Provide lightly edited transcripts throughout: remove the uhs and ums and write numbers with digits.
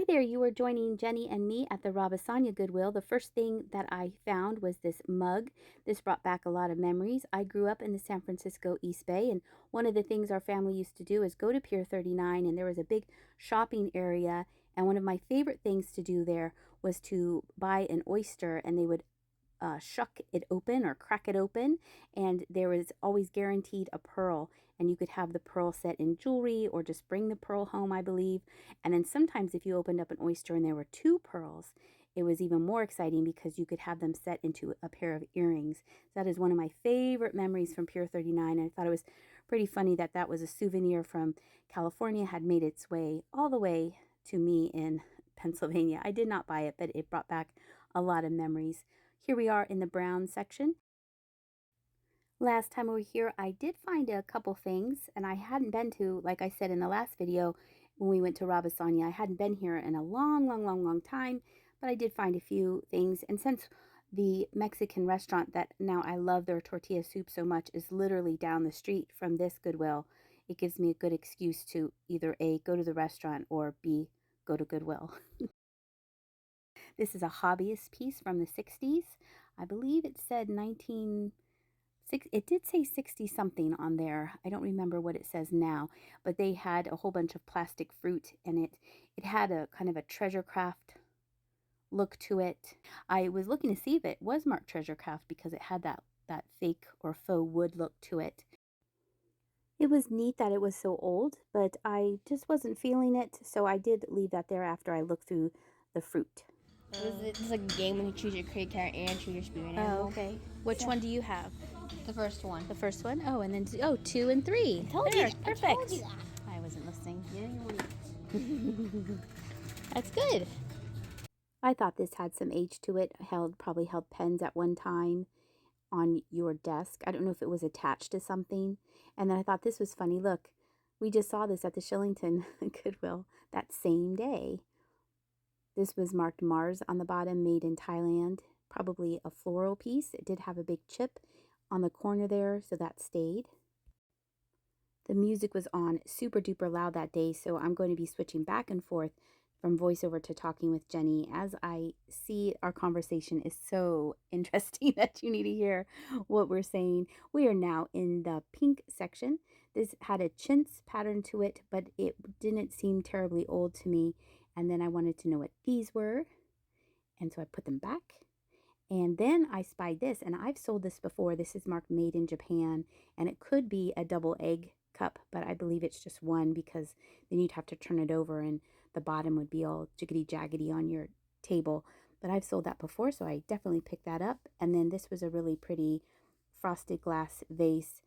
Hi there, you are joining Jenny and me at the Robasanya Goodwill. The first thing that I found was this mug. This brought back a lot of memories. I grew up in the San Francisco East Bay, and one of the things our family used to do is go to Pier 39, and there was a big shopping area, and one of my favorite things to do there was to buy an oyster, and they would shuck it open or crack it open, and there was always guaranteed a pearl, and you could have the pearl set in jewelry or just bring the pearl home, I believe. And then sometimes if you opened up an oyster and there were two pearls, it was even more exciting because you could have them set into a pair of earrings. That is one of my favorite memories from Pier 39, and I thought it was pretty funny that that was a souvenir from California had made its way all the way to me in Pennsylvania. I did not buy it, but it brought back a lot of memories. Here we are in the brown section. Last time we were here, I did find a couple things, and I hadn't been to, like I said in the last video, when we went to Robasanya, I hadn't been here in a long time, but I did find a few things. And since the Mexican restaurant that now I love their tortilla soup so much is literally down the street from this Goodwill, it gives me a good excuse to either A, go to the restaurant, or B, go to Goodwill. This is a hobbyist piece from the 60s. I believe it said it did say 60 something on there. I don't remember what it says now, but they had a whole bunch of plastic fruit in it. It had a kind of a treasure craft look to it. I was looking to see if it was marked treasure craft because it had that fake or faux wood look to it. It was neat that it was so old, but I just wasn't feeling it, so I did leave that there after I looked through the fruit. It's like a game when you choose your cricket character and choose your spirit animal. Oh, okay. Which one do you have? The first one. The first one? Oh, and then 2 and 3. There, perfect. I told you that. I wasn't listening. Yeah, That's good. I thought this had some age to it. Probably held pens at one time on your desk. I don't know if it was attached to something. And then I thought this was funny. Look, we just saw this at the Shillington Goodwill that same day. This was marked Mars on the bottom, made in Thailand. Probably a floral piece. It did have a big chip on the corner there, so that stayed. The music was on super duper loud that day, so I'm going to be switching back and forth from voiceover to talking with Jenny as I see our conversation is so interesting that you need to hear what we're saying. We are now in the pink section. This had a chintz pattern to it, but it didn't seem terribly old to me. And then I wanted to know what these were, and so I put them back. And then I spied this, and I've sold this before. This is marked Made in Japan, and it could be a double egg cup, but I believe it's just one because then you'd have to turn it over and the bottom would be all jiggity-jaggedy on your table. But I've sold that before, so I definitely picked that up. And then this was a really pretty frosted glass vase.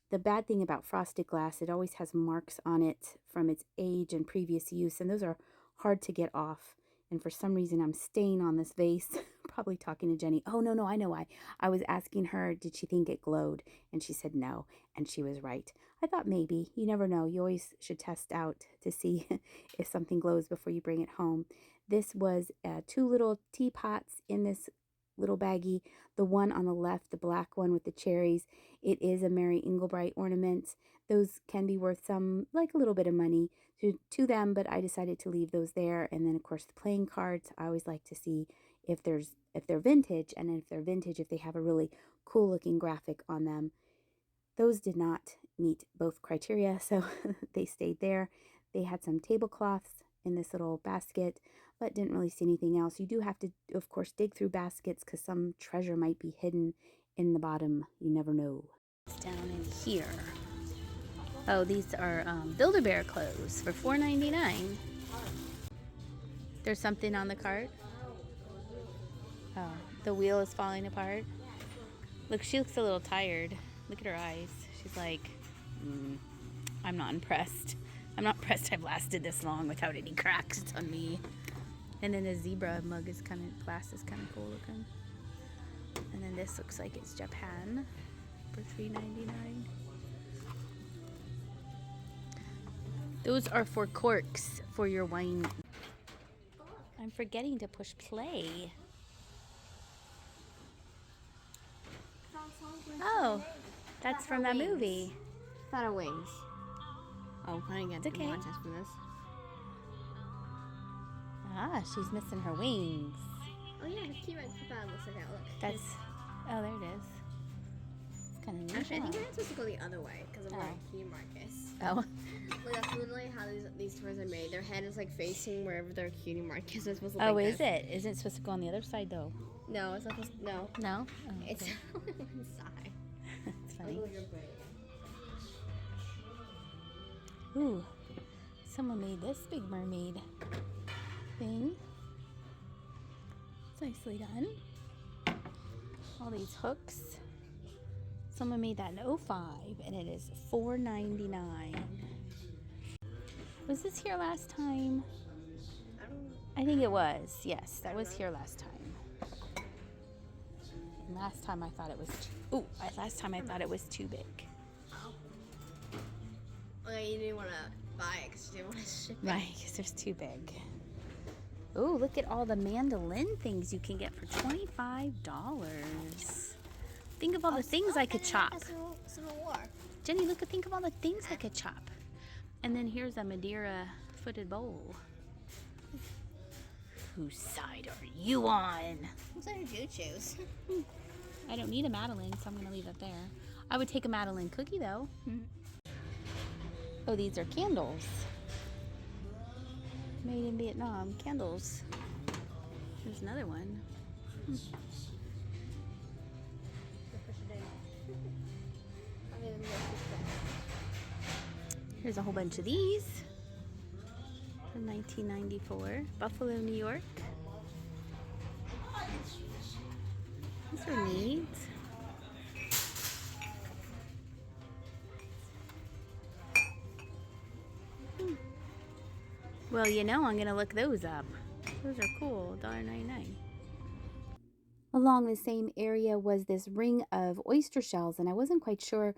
The bad thing about frosted glass, it always has marks on it from its age and previous use, and those are hard to get off. And for some reason, I'm staying on this vase, probably talking to Jenny. Oh, no, I know why. I was asking her, did she think it glowed? And she said no, and she was right. I thought maybe. You never know. You always should test out to see if something glows before you bring it home. This was 2 little teapots in this little baggie. The one on the left, the black one with the cherries, it is a Mary Englebright ornament. Those can be worth some, like a little bit of money to them, but I decided to leave those there. And then of course the playing cards, I always like to see if they're vintage, and if they're vintage, if they have a really cool looking graphic on them. Those did not meet both criteria, so they stayed there. They had some tablecloths in this little basket, but didn't really see anything else. You do have to, of course, dig through baskets because some treasure might be hidden in the bottom. You never know. It's down in here. Oh, these are Build-A-Bear clothes for $4.99. There's something on the cart. Oh, the wheel is falling apart. Look, she looks a little tired. Look at her eyes. She's like, I'm not impressed. I'm not impressed I've lasted this long without any cracks on me. And then the zebra mug is glass is kind of cool looking. And then this looks like it's Japan for $3.99. Those are for corks for your wine. I'm forgetting to push play. Oh, that's from that movie. Thought of wings. Oh, I didn't get the okay. contest for this. Ah, she's missing her wings. Oh yeah, the key ring football looks like that. Look. That's, oh, there it is. It's kind of neat. Actually, I think we're not supposed to go the other way because of where Key Marcus. Oh. Like that's literally how these toys are made. Their head is like facing wherever their cutie mark is. They're supposed to. Oh, is it? Isn't it supposed to go on the other side though? No, it's not supposed. No. No. Oh, It's okay. only one side. That's funny. Like your brain. Ooh, someone made this big mermaid thing. It's nicely done. All these hooks. Someone made that in 05 and it is $4.99. Was this here last time? I think it was. Yes, that was here last time. And last time I thought it was too big. Well, you didn't want to buy it because you didn't want to ship it. Right, because it's too big. Oh, look at all the mandolin things you can get for $25. Think of all the things I could chop. Civil War. Jenny, think of all the things I could chop. And then here's a Madeira-footed bowl. Whose side are you on? Whose side did you choose? I don't need a Madeline, so I'm going to leave it there. I would take a Madeline cookie, though. Oh, these are candles. Made in Vietnam. Candles. There's another one. Here's a whole bunch of these from 1994. Buffalo, New York. These are neat. Well, you know, I'm going to look those up. Those are cool. $1.99. Along the same area was this ring of oyster shells, and I wasn't quite sure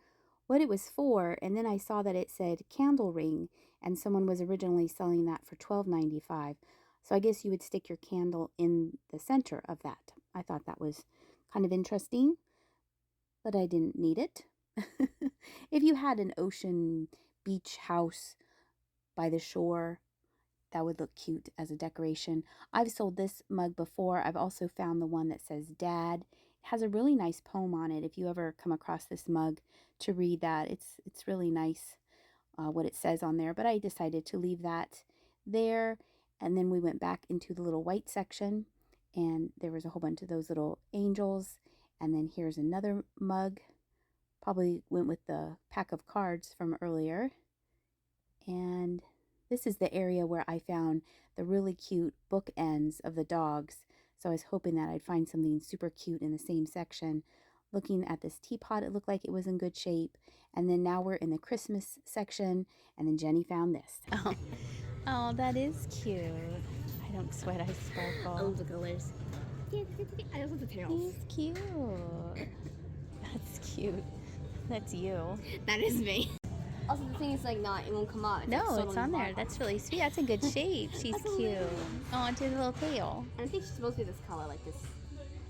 what it was for. And then I saw that it said candle ring, and someone was originally selling that for $12.95. So I guess you would stick your candle in the center of that. I thought that was kind of interesting, but I didn't need it. If you had an ocean beach house by the shore, that would look cute as a decoration. I've sold this mug before. I've also found the one that says Dad. It has a really nice poem on it. If you ever come across this mug to read that, it's really nice what it says on there. But I decided to leave that there. And then we went back into the little white section, and there was a whole bunch of those little angels. And then here's another mug. Probably went with the pack of cards from earlier. And this is the area where I found the really cute bookends of the dogs. So I was hoping that I'd find something super cute in the same section. Looking at this teapot, it looked like it was in good shape. And then now we're in the Christmas section. And then Jenny found this. Oh, that is cute. I don't sweat, I sparkle. I love the colors. I love the tails. He's cute. That's cute. That's you. That is me. Also, the thing is, like, it won't come out. No, it's on there. That's really sweet. That's a good shape. She's cute. Oh, and a little tail. And I think she's supposed to be this color, like this.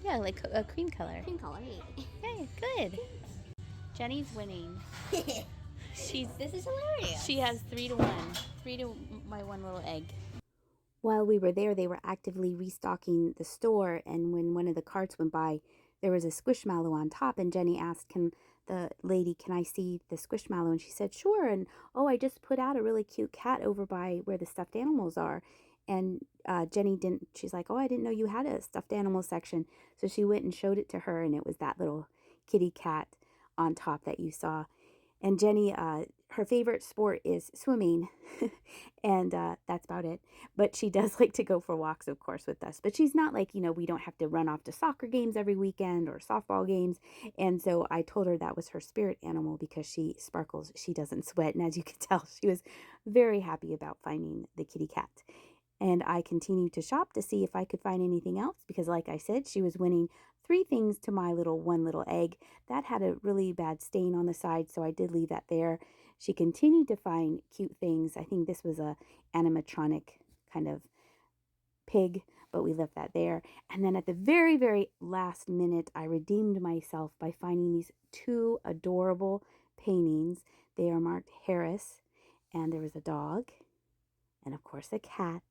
Yeah, like a cream color. Cream color, Hey, good. Jenny's winning. This is hilarious. She has 3-1. 3 to my one little egg. While we were there, they were actively restocking the store, and when one of the carts went by, there was a squishmallow on top, and Jenny asked the lady, can I see the squishmallow? And she said, sure. And oh, I just put out a really cute cat over by where the stuffed animals are. And Jenny didn't, she's like, oh, I didn't know you had a stuffed animal section. So she went and showed it to her, and it was that little kitty cat on top that you saw. And Jenny, her favorite sport is swimming, and that's about it. But she does like to go for walks, of course, with us. But she's not like, we don't have to run off to soccer games every weekend or softball games. And so I told her that was her spirit animal because she sparkles. She doesn't sweat. And as you can tell, she was very happy about finding the kitty cat. And I continued to shop to see if I could find anything else because, like I said, she was winning 3 things to my one little egg. That had a really bad stain on the side, so I did leave that there. She continued to find cute things. I think this was a animatronic kind of pig, but we left that there. And then at the very, very last minute, I redeemed myself by finding these 2 adorable paintings. They are marked Harris, and there was a dog, and of course a cat.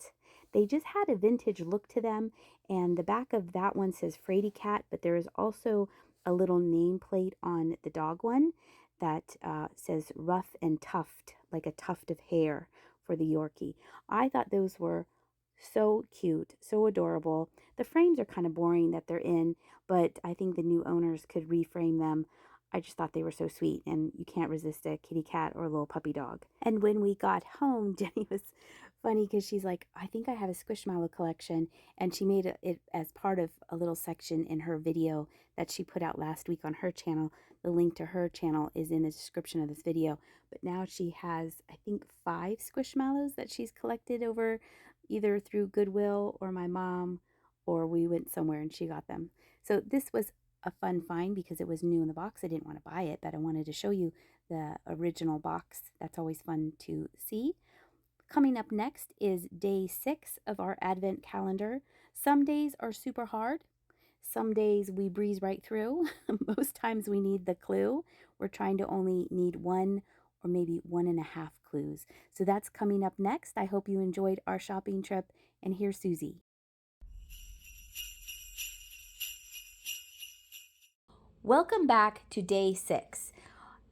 They just had a vintage look to them, and the back of that one says Fraidy Cat, but there is also a little nameplate on the dog one that says Rough and Tuft, like a tuft of hair for the Yorkie. I thought those were so cute, so adorable. The frames are kind of boring that they're in, but I think the new owners could reframe them. I just thought they were so sweet, and you can't resist a kitty cat or a little puppy dog. And when we got home, Jenny was funny because she's like, I think I have a Squishmallow collection, and she made it as part of a little section in her video that she put out last week on her channel. The link to her channel is in the description of this video. But now she has, I think, 5 Squishmallows that she's collected over either through Goodwill or my mom, or we went somewhere and she got them. So this was a fun find because it was new in the box. I didn't want to buy it, but I wanted to show you the original box. That's always fun to see. Coming up next is day 6 of our Advent calendar. Some days are super hard. Some days we breeze right through. Most times we need the clue. We're trying to only need 1 or maybe 1.5 clues. So that's coming up next. I hope you enjoyed our shopping trip, and here's Susie. Welcome back to day 6.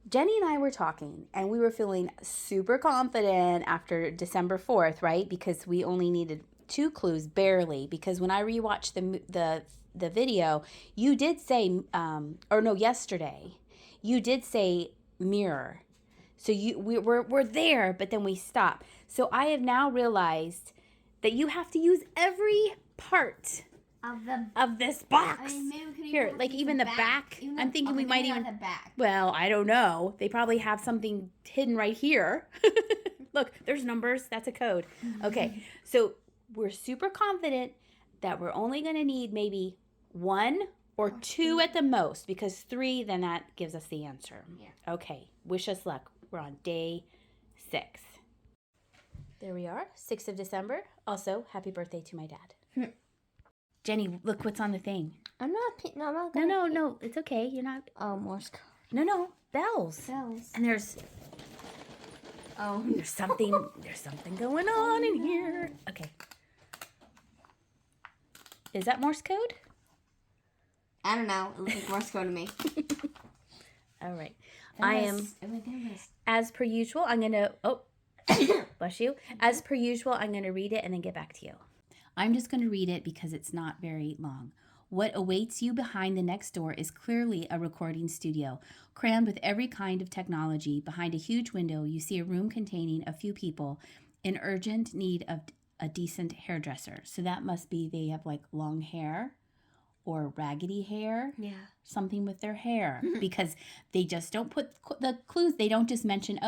Jenny and I were talking, and we were feeling super confident after December 4th, right? Because we only needed 2 clues, barely. Because when I rewatched the video, you did say, yesterday, you did say mirror. So we're there, but then we stop. So I have now realized that you have to use every part of this box. I mean, maybe we could Here, like even the back. I'm thinking we might even. The back. Well, I don't know. They probably have something hidden right here. Look, there's numbers. That's a code. Okay, so we're super confident that we're only going to need maybe 1 or 2 at the most, because 3, then that gives us the answer. Yeah. Okay, wish us luck. We're on day 6. There we are, 6th of December. Also, happy birthday to my dad. Jenny, look what's on the thing. I'm not. No, I'm not. No. It's okay. You're not. Oh, Morse code. No. Bells. Bells. And there's something going on in here. Okay. Is that Morse code? I don't know. It looks like Morse code to me. All right. As per usual, I'm going to, bless you. As per usual, I'm going to read it and then get back to you. I'm just going to read it because it's not very long. What awaits you behind the next door is clearly a recording studio, crammed with every kind of technology. Behind a huge window, you see a room containing a few people in urgent need of a decent hairdresser. So that must be they have like long hair or raggedy hair. Yeah. Something with their hair, because they just don't put the clues. They don't just mention,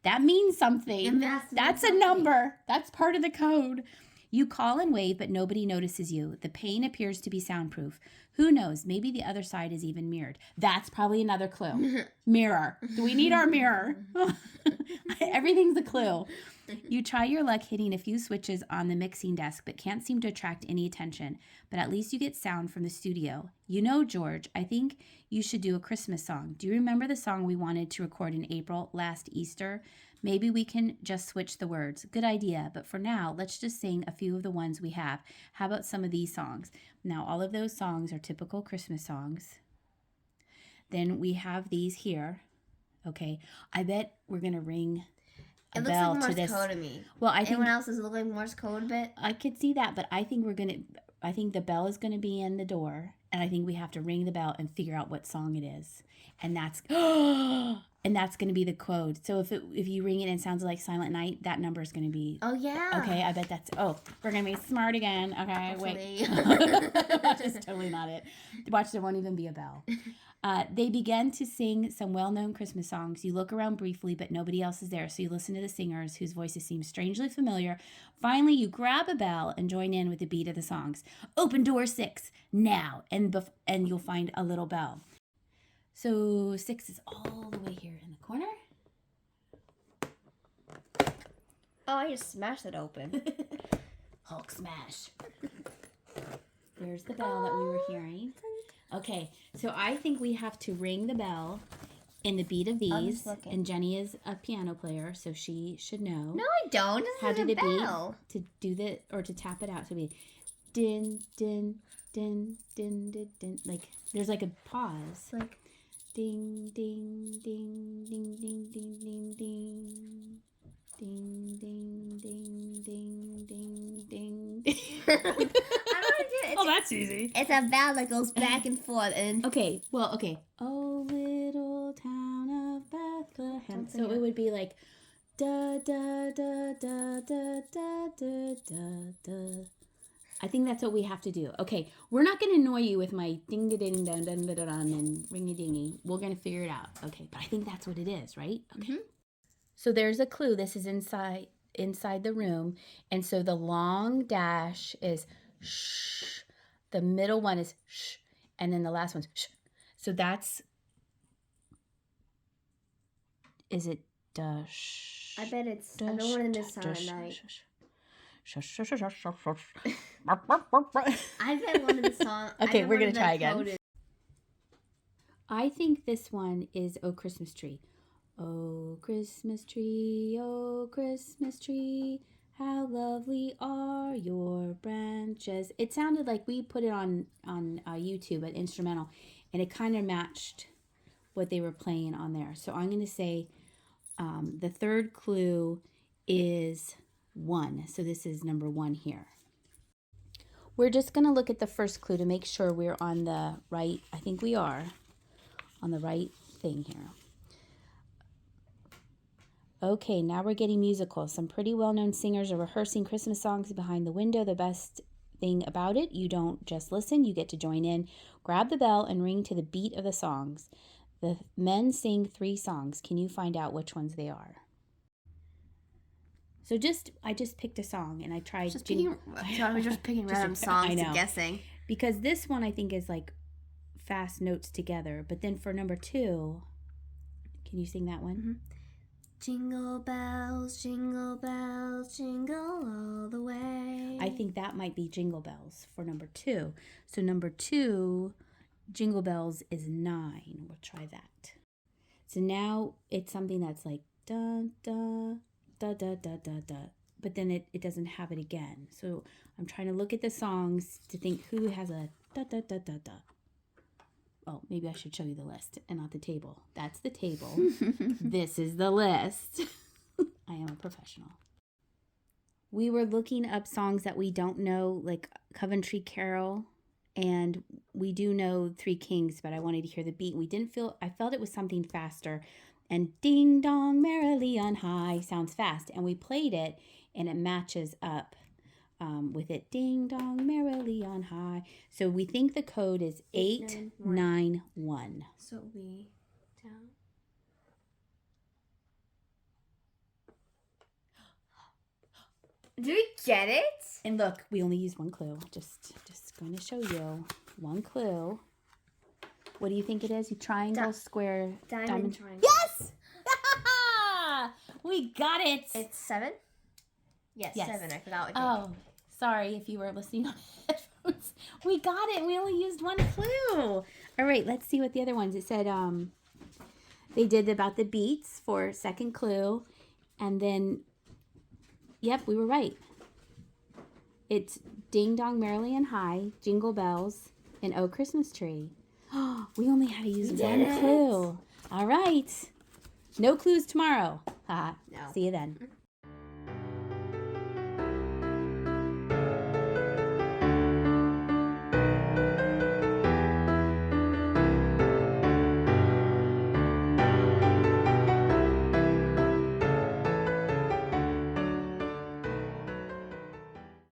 that means something. That's a number. That's part of the code. You call and wave, but nobody notices you. The pane appears to be soundproof. Who knows? Maybe the other side is even mirrored. That's probably another clue. Mirror. Do we need our mirror? Everything's a clue. You try your luck hitting a few switches on the mixing desk, but can't seem to attract any attention. But at least you get sound from the studio. You know, George, I think you should do a Christmas song. Do you remember the song we wanted to record in April, last Easter? Maybe we can just switch the words. Good idea, but for now, let's just sing a few of the ones we have. How about some of these songs? Now, all of those songs are typical Christmas songs. Then we have these here. Okay, I bet we're going to ring a bell to this. It looks like Morse code to me. Well, I think anyone else does it look like Morse code a bit? I could see that, but I think the bell is going to be in the door, and I think we have to ring the bell and figure out what song it is. And that's going to be the code. So if you ring it and it sounds like Silent Night, that number is going to be. Oh yeah. Okay, I bet that's. Oh, we're going to be smart again. Okay, Hopefully. wait. That's totally not it. Watch, there won't even be a bell. They begin to sing some well-known Christmas songs. You look around briefly, but nobody else is there, so you listen to the singers, whose voices seem strangely familiar. Finally, you grab a bell and join in with the beat of the songs. Open door 6 now, and you'll find a little bell. So 6 is all the way here in the corner. Oh, I just smashed it open. Hulk smash. There's the bell that we were hearing. Okay, so I think we have to ring the bell in the beat of I'm these. just looking. And Jenny is a piano player, so she should know. No, I don't. This How is did a it bell. be to do the or to tap it out to be din din din din din din, like there's like a pause. Like Ding ding ding ding ding ding ding ding. Ding ding ding ding ding ding. I don't want to do it. Oh, that's easy. It's a bell that goes back and forth and Okay, well, okay. Oh, little town of Bethlehem. So it would be like da da da da da da da da da. I think that's what we have to do. Okay, we're not going to annoy you with my ding da ding dun dun dun dun and ringy dingy. We're going to figure it out. Okay, but I think that's what it is, right? Okay. Mhm. So there's a clue. This is inside the room, and so the long dash is shh. The middle one is shh, and then the last one's shh. So that's. Is it dash? I bet it's. I don't want to miss time at night. I bet one of the songs. Okay, we're gonna try again. I think this one is "Oh Christmas Tree." Oh Christmas tree, oh Christmas tree, how lovely are your branches. It sounded like we put it on YouTube, an instrumental, and it kind of matched what they were playing on there. So I'm going to say the third clue is 1. So this is number 1 here. We're just going to look at the first clue to make sure we're on the right, I think we are, on the right thing here. Okay, now we're getting musical. Some pretty well-known singers are rehearsing Christmas songs behind the window. The best thing about it, you don't just listen, you get to join in. Grab the bell and ring to the beat of the songs. The men sing 3 songs. Can you find out which ones they are? So I just picked a song and I tried. So I was just picking random songs and guessing. Because this one I think is like fast notes together. But then for number 2, can you sing that one? Mm-hmm. Jingle bells, jingle all the way. I think that might be Jingle Bells for number 2. So number 2, Jingle Bells is 9. We'll try that. So now it's something that's like da da da da da da da. But then it doesn't have it again. So I'm trying to look at the songs to think who has a da da da da da. Oh, maybe I should show you the list and not the table. That's the table. This is the list. I am a professional. We were looking up songs that we don't know, like Coventry Carol, and we do know Three Kings, but I wanted to hear the beat. I felt it was something faster. And Ding Dong Merrily on High sounds fast. And we played it, and it matches up with it. Ding Dong Merrily on High. So we think the code is 891. So we down. Do we get it? And look, we only used 1 clue. Just going to show you 1 clue. What do you think it is? You triangle, square, diamond triangle. Yes! We got it. It's 7? Yes, 7. I forgot what Oh, sorry if you were listening on headphones. We got it. We only used 1 clue. All right, let's see what the other ones. It said they did about the beats for second clue. And then, yep, we were right. It's Ding Dong Merrily and High, Jingle Bells, and Oh Christmas Tree. We only had to use 1 clue. All right. No clues tomorrow. No. See you then.